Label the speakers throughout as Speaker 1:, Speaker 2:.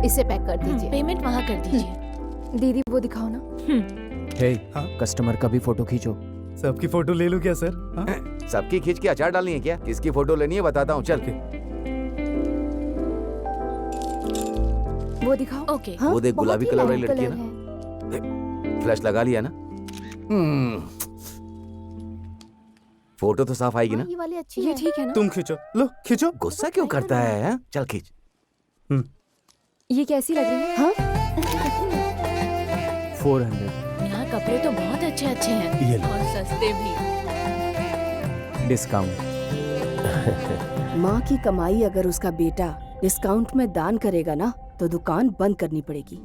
Speaker 1: इसे पैक कर दीजिए।
Speaker 2: पेमेंट वहाँ कर दीजिए।
Speaker 1: दीदी वो दिखाओ ना।
Speaker 3: हे,
Speaker 4: हाँ?
Speaker 3: कस्टमर का भी फोटो खींचो।
Speaker 4: सबकी फोटो ले लूं क्या सर? हाँ?
Speaker 5: सबकी खींच के अचार डालनी है क्या? किसकी फोटो लेनी है बताता हूँ, चल।
Speaker 1: वो दिखाओ।
Speaker 2: ओके।
Speaker 1: हाँ,
Speaker 5: वो देख,
Speaker 1: बहुत
Speaker 5: गुलाबी
Speaker 1: ही
Speaker 5: कलर वाली
Speaker 1: लाइट
Speaker 5: लड़की है
Speaker 1: कलर
Speaker 5: ना? फ्लैश लगा लिया ना? फोटो तो साफ आएगी
Speaker 1: हाँ,
Speaker 5: ना?
Speaker 1: ये वाली अच्छी
Speaker 2: ये
Speaker 1: है।
Speaker 2: ठीक है ना?
Speaker 4: तुम खींचो, लो खींचो।
Speaker 5: गुस्सा क्यों करता है? हाँ? चल खींच।
Speaker 1: ये कैसी लग रही है? हाँ?
Speaker 3: 400
Speaker 2: यहाँ कपड़े तो बहुत अच्छे अच्छे हैं
Speaker 4: ये लो।
Speaker 2: और सस्ते भी।
Speaker 3: डिस्काउंट।
Speaker 6: माँ की कमाई अगर उसका बेटा डिस्काउंट में दान करेगा ना तो दुकान बंद करनी पड़ेगी।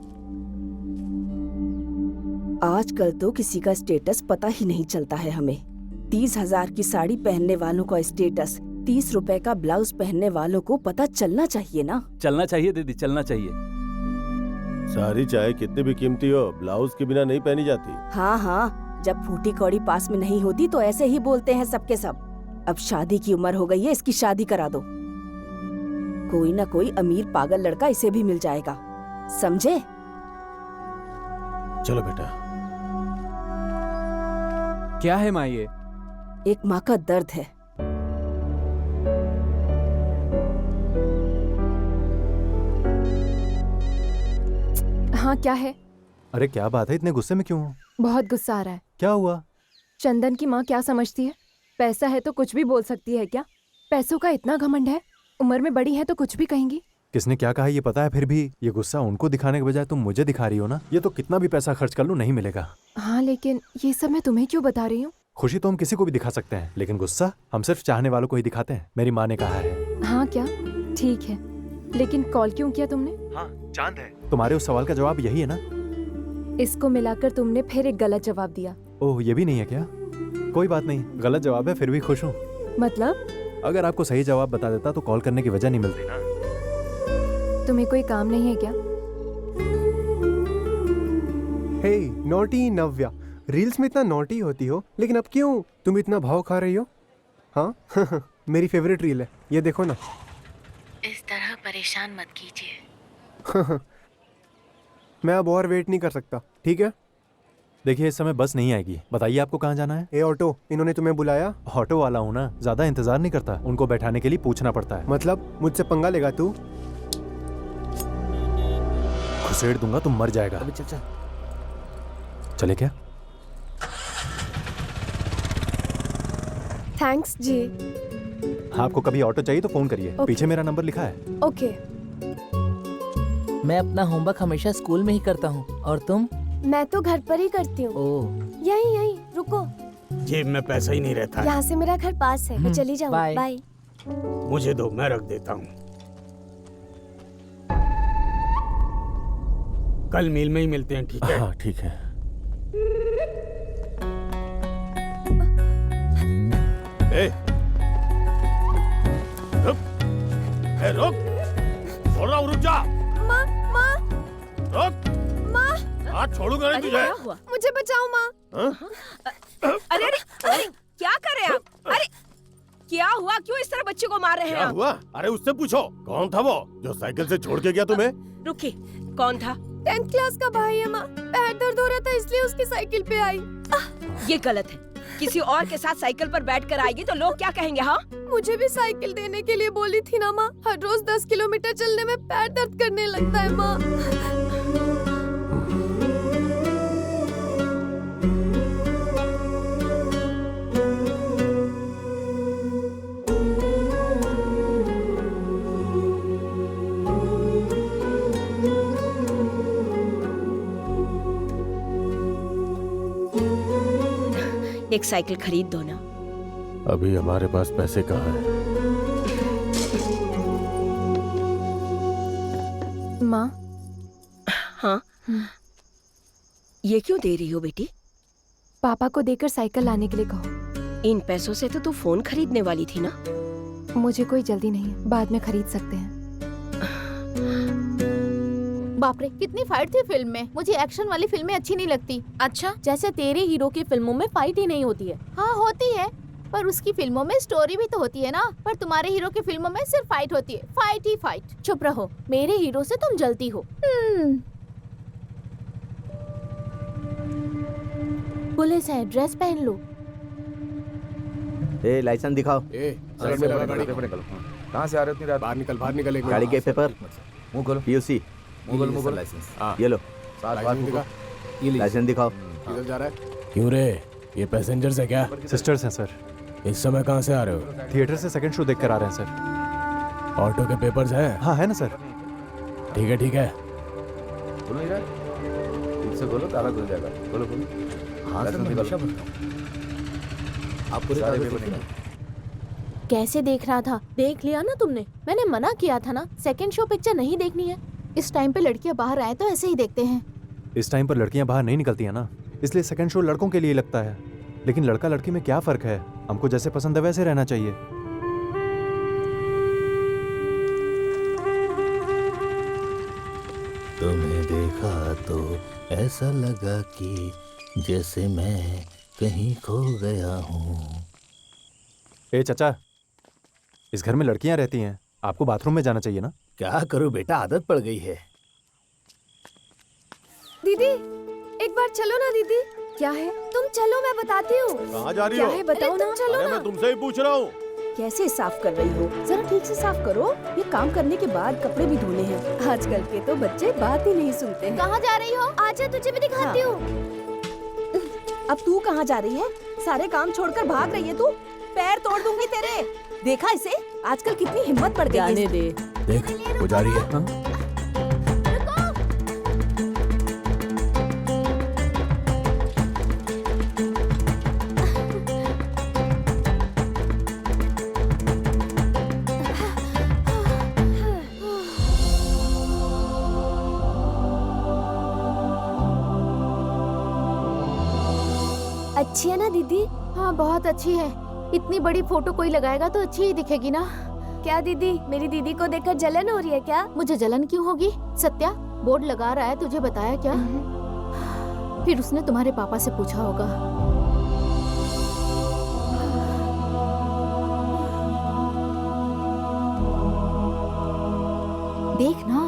Speaker 6: आजकल तो किसी का स्टेटस पता ही नहीं चलता है हमें। 30,000 की साड़ी पहनने वालों का स्टेटस 30 रुपए का ब्लाउज पहनने वालों को पता चलना चाहिए ना।
Speaker 7: चलना चाहिए दीदी, चलना चाहिए।
Speaker 8: सारी चाहे कितनी भी कीमती हो, ब्लाउज के बिना नहीं पहनी जाती।
Speaker 6: हाँ हाँ, जब फूटी कौड़ी पास में नहीं होती तो ऐसे ही बोलते हैं सबके सब। अब शादी की उम्र हो गई है, इसकी शादी करा दो। कोई ना कोई अमीर पागल लड़का इसे भी मिल जाएगा, समझे?
Speaker 8: चलो बेटा।
Speaker 3: क्या है माँ ये?
Speaker 6: एक माँ का दर्द है।
Speaker 1: हाँ क्या है?
Speaker 4: अरे क्या बात है, इतने गुस्से में क्यों हो?
Speaker 1: बहुत गुस्सा आ रहा है।
Speaker 4: क्या हुआ?
Speaker 1: चंदन की माँ क्या समझती है? पैसा है तो कुछ भी बोल सकती है क्या? पैसों का इतना घमंड है? उम्र में बड़ी है तो कुछ भी कहेंगी।
Speaker 4: किसने क्या कहा ये पता है? फिर भी ये गुस्सा उनको दिखाने के बजाय तुम मुझे दिखा रही हो ना। ये तो कितना भी पैसा खर्च कर लूं नहीं मिलेगा।
Speaker 1: हाँ लेकिन ये सब मैं तुम्हें क्यों बता रही हूँ?
Speaker 4: खुशी तो हम किसी को भी दिखा सकते हैं, लेकिन गुस्सा हम सिर्फ चाहने वालों को ही दिखाते हैं। मेरी माँ ने कहा है।
Speaker 1: हाँ क्या? ठीक है, लेकिन कॉल क्यों किया तुमने?
Speaker 4: हाँ, चांद है। तुम्हारे उस सवाल का जवाब यही है ना?
Speaker 1: इसको मिलाकर तुमने फिर एक गलत जवाब दिया।
Speaker 4: ओह, ये भी नहीं है क्या? कोई बात नहीं, गलत जवाब है फिर भी खुश हूँ।
Speaker 1: मतलब?
Speaker 4: अगर आपको सही जवाब बता देता तो कॉल करने की वजह नहीं मिलती ना।
Speaker 1: तुम्हें कोई काम नहीं है क्या?
Speaker 9: हे नॉटी नव्या, रील्स में इतना नॉटी होती हो, लेकिन अब क्यों तुम इतना भाव खा रही हो? हाँ मेरी फेवरेट रील है, ये देखो ना।
Speaker 2: इस तरह परेशान मत कीजिए।
Speaker 9: मैं अब और वेट नहीं कर सकता, ठीक है?
Speaker 4: देखिए इस समय बस नहीं आएगी। बताइए आपको कहाँ जाना है?
Speaker 9: ए ऑटो, इन्होंने तुम्हें बुलाया?
Speaker 4: ऑटो वाला हूँ ना, ज्यादा इंतजार नहीं करता। उनको बैठाने के लिए पूछना पड़ता है।
Speaker 9: मतलब मुझसे पंगा लेगा तू?
Speaker 4: घुसेड़ दूंगा तुम मर जाएगा।
Speaker 3: अभी चल चल।
Speaker 4: चले क्या?
Speaker 1: थैंक्स जी।
Speaker 4: आपको कभी ऑटो चाहिए तो फोन करिए। पीछे मेरा नंबर लिखा है।
Speaker 1: ओके।
Speaker 10: मैं अपना होमवर्क हमेशा स्कूल में ही करता हूँ। और तुम?
Speaker 1: मैं तो घर पर ही करती हूँ।
Speaker 10: ओह,
Speaker 1: यही रुको।
Speaker 8: जेब में पैसा ही नहीं रहता है।
Speaker 1: यहाँ से मेरा घर पास है, मैं चली जाऊँ।
Speaker 10: बाय।
Speaker 1: बाय।
Speaker 8: मुझे दो, मैं रख देता हूँ। कल मील में ही मिलते हैं, ठीक है?
Speaker 4: हाँ ठीक है।
Speaker 8: ए, रुक, रुक, बोल रहा हूँ रुक जा।
Speaker 1: माँ,
Speaker 8: रुक,
Speaker 1: माँ,
Speaker 8: हाथ छोड़ूंगा नहीं तुझे।
Speaker 2: हुआ?
Speaker 1: मुझे बचाओ माँ।
Speaker 2: अरे अरे अरे क्या कर रहे हैं आप? अरे क्या हुआ? क्यों इस तरह बच्चे को मार रहे हैं
Speaker 8: क्या
Speaker 2: आप?
Speaker 8: हुआ? अरे उससे पूछो, कौन था वो जो साइकिल से छोड़ के गया तुम्हें?
Speaker 2: रुकिए, कौन था?
Speaker 1: 10th क्लास का भाई है माँ। पैर दर्द हो रहा था इसलिए उसकी साइकिल पे आई।
Speaker 2: ये गलत है। किसी और के साथ साइकिल पर बैठ कर आएगी तो लोग क्या कहेंगे? हाँ,
Speaker 1: मुझे भी साइकिल देने के लिए बोली थी ना माँ। हर रोज 10 किलोमीटर चलने में पैर दर्द करने लगता है माँ।
Speaker 2: एक साइकिल खरीद दो ना।
Speaker 8: अभी हमारे पास पैसे कहाँ हैं?
Speaker 1: माँ।
Speaker 2: हाँ, ये क्यों दे रही हो बेटी?
Speaker 1: पापा को देकर साइकिल लाने के लिए कहो।
Speaker 2: इन पैसों से तो तू फोन खरीदने वाली थी ना।
Speaker 1: मुझे कोई जल्दी नहीं है, बाद में खरीद सकते हैं।
Speaker 11: बाप रे, कितनी फाइट थी फिल्म में। मुझे एक्शन वाली फिल्में अच्छी नहीं लगती।
Speaker 2: अच्छा,
Speaker 11: जैसे तेरे हीरो की फिल्मों में फाइट ही नहीं होती है। हाँ होती है, पर उसकी फिल्मों में स्टोरी भी तो होती है ना। पर तुम्हारे हीरो की फिल्मों में सिर्फ फाइट होती है, फाइट ही फाइट। चुप रहो, मेरे हीरो से तुम जलती हो। पुलिस है, ड्रेस पहन लो।
Speaker 8: ए लाइसेंस दिखाओ।
Speaker 5: कहाँ से आ रहे हो इतनी रात?
Speaker 9: बाहर निकल एक
Speaker 8: गाड़ी के पेपर,
Speaker 5: मुंह खोलो,
Speaker 8: पीयूसी,
Speaker 5: मुंह खोलो।
Speaker 8: ये लो
Speaker 5: साथ बात मुंह
Speaker 8: लाइसेंस दिखाओ।
Speaker 9: किधर जा रहा है?
Speaker 12: क्यों रे, ये पैसेंजर्स है क्या?
Speaker 4: सिस्टर्स हैं सर।
Speaker 12: इस समय कहाँ से आ रहे हो?
Speaker 4: थिएटर से सेकंड शो देख कर आ रहे हैं सर।
Speaker 12: ऑटो के पेपर्स है?
Speaker 4: हाँ है ना सर।
Speaker 12: ठीक है ठीक है।
Speaker 5: बोल नहीं रहा? ठीक से बोलो, ताला खुल जाएगा। बोलो बोलो। हाँ सर, मैं हमेशा बोलता हूँ। आप पूरे सारे पेपर निकालो।
Speaker 11: कैसे देख रहा था? देख लिया ना तुमने, मैंने मना किया था ना, सेकंड शो पिक्चर नहीं देखनी है। इस टाइम पे लड़कियां बाहर आए तो ऐसे ही देखते हैं।
Speaker 4: इस टाइम पर लड़कियां बाहर नहीं निकलती हैं ना, इसलिए सेकंड शो लड़कों के लिए लगता है। लेकिन लड़का लड़की में क्या फर्क है? हमको जैसे पसंद है वैसे रहना चाहिए।
Speaker 12: तुम्हें देखा तो ऐसा लगा कि जैसे मैं कहीं खो गया हूँ।
Speaker 4: ए चाचा, इस घर में लड़कियां रहती हैं, आपको बाथरूम में जाना चाहिए ना।
Speaker 12: क्या करूँ बेटा, आदत पड़ गई है।
Speaker 2: दीदी एक बार चलो ना दीदी। क्या है? तुम चलो, मैं बताती हूँ।
Speaker 8: कहाँ जा रही
Speaker 2: क्या
Speaker 8: हो?
Speaker 2: है बताओ ना। चलो
Speaker 8: अरे
Speaker 2: ना।
Speaker 8: मैं तुमसे ही पूछ रहा हूँ।
Speaker 6: कैसे साफ कर रही हो? जरा ठीक से साफ करो। ये काम करने के बाद कपड़े भी धोने हैं। आजकल के तो बच्चे बात ही नहीं सुनते हैं।
Speaker 11: कहाँ जा रही हो?
Speaker 2: आजा तुझे भी दिखाती हूँ।
Speaker 6: अब तू कहाँ जा रही है? सारे काम छोड़कर भाग रही है तू? पैर तोड़ दूंगी तेरे। देखा इसे? आजकल कितनी हिम्मत पड़ गई है।
Speaker 10: जाने दे।
Speaker 12: देख वो जा रही है।
Speaker 2: अच्छी है ना दीदी?
Speaker 11: हाँ बहुत अच्छी है। इतनी बड़ी फोटो कोई लगाएगा तो अच्छी ही दिखेगी ना।
Speaker 2: क्या दीदी, मेरी दीदी को देखकर जलन हो रही है क्या?
Speaker 11: मुझे जलन क्यों होगी? सत्या बोर्ड लगा रहा है, तुझे बताया क्या? फिर उसने तुम्हारे पापा से पूछा होगा। देख ना,